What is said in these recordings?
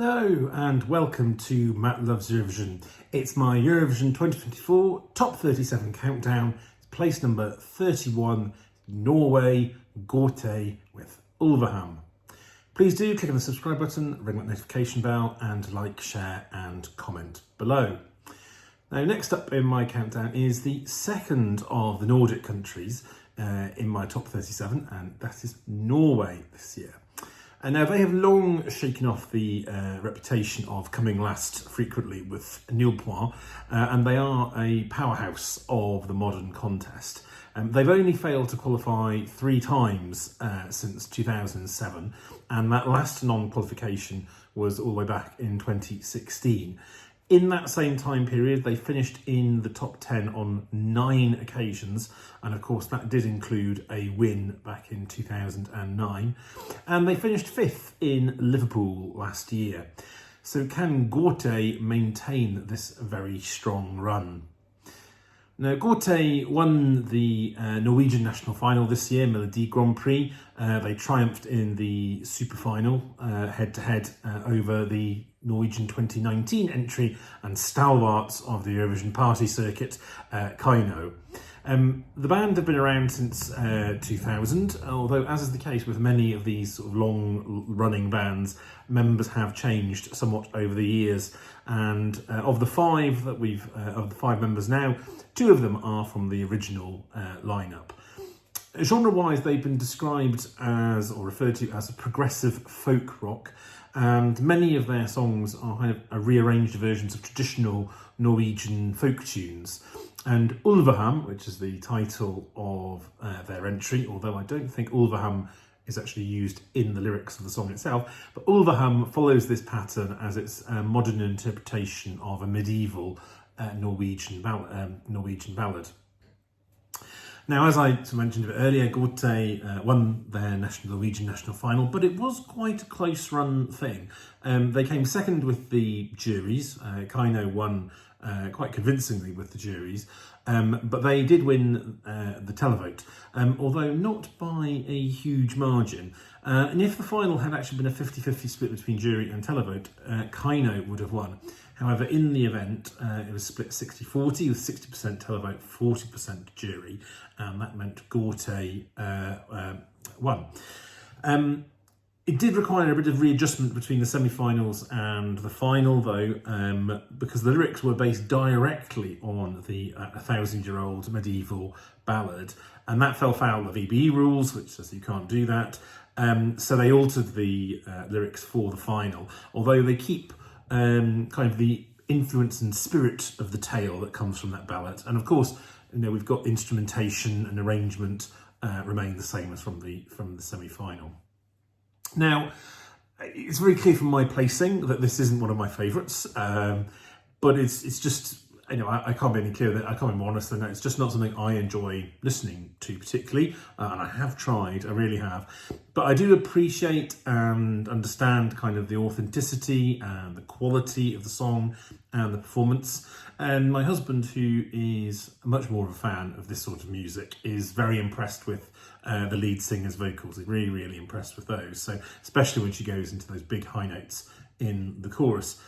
Hello and welcome to Matt Loves Eurovision. It's my Eurovision 2024 Top 37 countdown. It's place number 31, Norway, Gåte with Ulveham. Please do click on the subscribe button, ring that notification bell and like, share and comment below. Now next up in my countdown is the second of the Nordic countries in my top 37, and that is Norway this year. And now they have long shaken off the reputation of coming last frequently with nil point, and they are a powerhouse of the modern contest. They've only failed to qualify 3 times since 2007, and that last non-qualification was all the way back in 2016. In that same time period, they finished in the top 10 on 9 occasions, and of course that did include a win back in 2009. And they finished 5th in Liverpool last year. So can Gåte maintain this very strong run? Now, Gåte won the Norwegian national final this year, Melodi Grand Prix. They triumphed in the super final, head-to-head over the Norwegian 2019 entry and stalwarts of the Eurovision party circuit, Kino. The band have been around since 2000, although as is the case with many of these sort of long-running bands, members have changed somewhat over the years. And of the 5 members now, 2 of them are from the original lineup. Genre-wise, they've been described as, or referred to as, a progressive folk rock, and many of their songs are kind of rearranged versions of traditional Norwegian folk tunes. And Ulveham, which is the title of their entry, although I don't think Ulveham is actually used in the lyrics of the song itself, but Ulveham follows this pattern as its modern interpretation of a medieval Norwegian ballad. Now, as I mentioned a bit earlier, Gåte won their Norwegian national final, but it was quite a close run thing. They came second with the juries. Kino won quite convincingly with the juries, but they did win the televote, although not by a huge margin. And if the final had actually been a 50-50 split between jury and televote, Kino would have won. However, in the event, it was split 60-40 with 60% televote, 40% jury, and that meant Gåte won. It did require a bit of readjustment between the semi-finals and the final, though, because the lyrics were based directly on the 1,000-year-old medieval ballad, and that fell foul of EBE rules, which says you can't do that. So they altered the lyrics for the final, although they keep kind of the influence and spirit of the tale that comes from that ballad. And of course, we've got instrumentation and arrangement remain the same as from the semi-final. Now, it's very clear from my placing that this isn't one of my favourites, but it's just, I can't be any clearer, I can't be more honest than that. It's just not something I enjoy listening to particularly, and I have tried, I really have. But I do appreciate and understand kind of the authenticity and the quality of the song and the performance. And my husband, who is much more of a fan of this sort of music, is very impressed with the lead singer's vocals. He's really, really impressed with those. So especially when she goes into those big high notes in the chorus.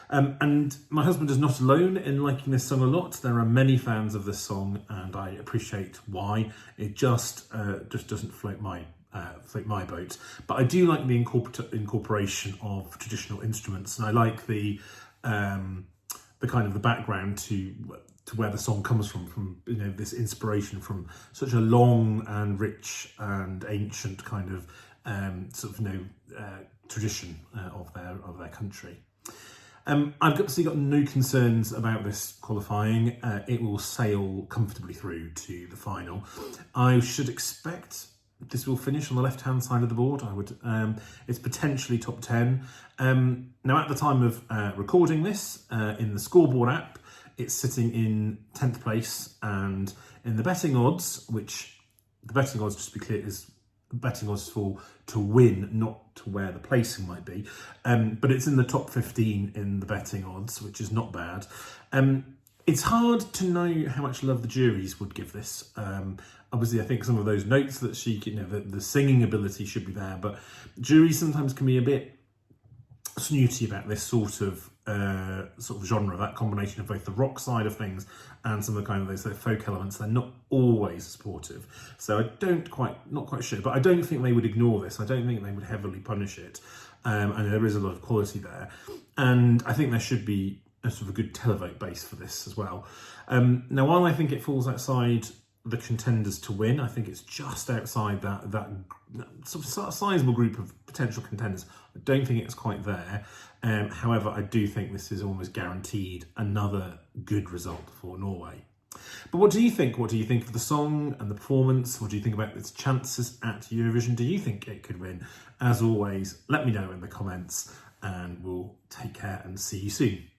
And my husband is not alone in liking this song a lot. There are many fans of this song, and I appreciate why. It just doesn't float my boat. But I do like the incorporation of traditional instruments, and I like the kind of the background to where the song comes from this inspiration from such a long and rich and ancient kind of tradition of their country. I've got no concerns about this qualifying. It will sail comfortably through to the final. I should expect this will finish on the left-hand side of the board. It's potentially top 10. Now, at the time of recording this, in the scoreboard app, it's sitting in 10th place, and in the betting odds, which the betting odds, just to be clear, is betting odds to win, not to where the placing might be. But it's in the top 15 in the betting odds, which is not bad. It's hard to know how much love the juries would give this. Obviously, I think some of those notes that the singing ability should be there, but juries sometimes can be a bit snooty about this sort of genre, that combination of both the rock side of things and some of the kind of those folk elements. They're not always supportive, so not quite sure, but I don't think they would ignore this. I don't think they would heavily punish it, and there is a lot of quality there, and I think there should be a sort of a good televote base for this as well. Now, while I think it falls outside the contenders to win, I think it's just outside that sort of sizable group of potential contenders. I don't think it's quite there. However, I do think this is almost guaranteed another good result for Norway. But what do you think? What do you think of the song and the performance? What do you think about its chances at Eurovision? Do you think it could win? As always, let me know in the comments, and we'll take care and see you soon.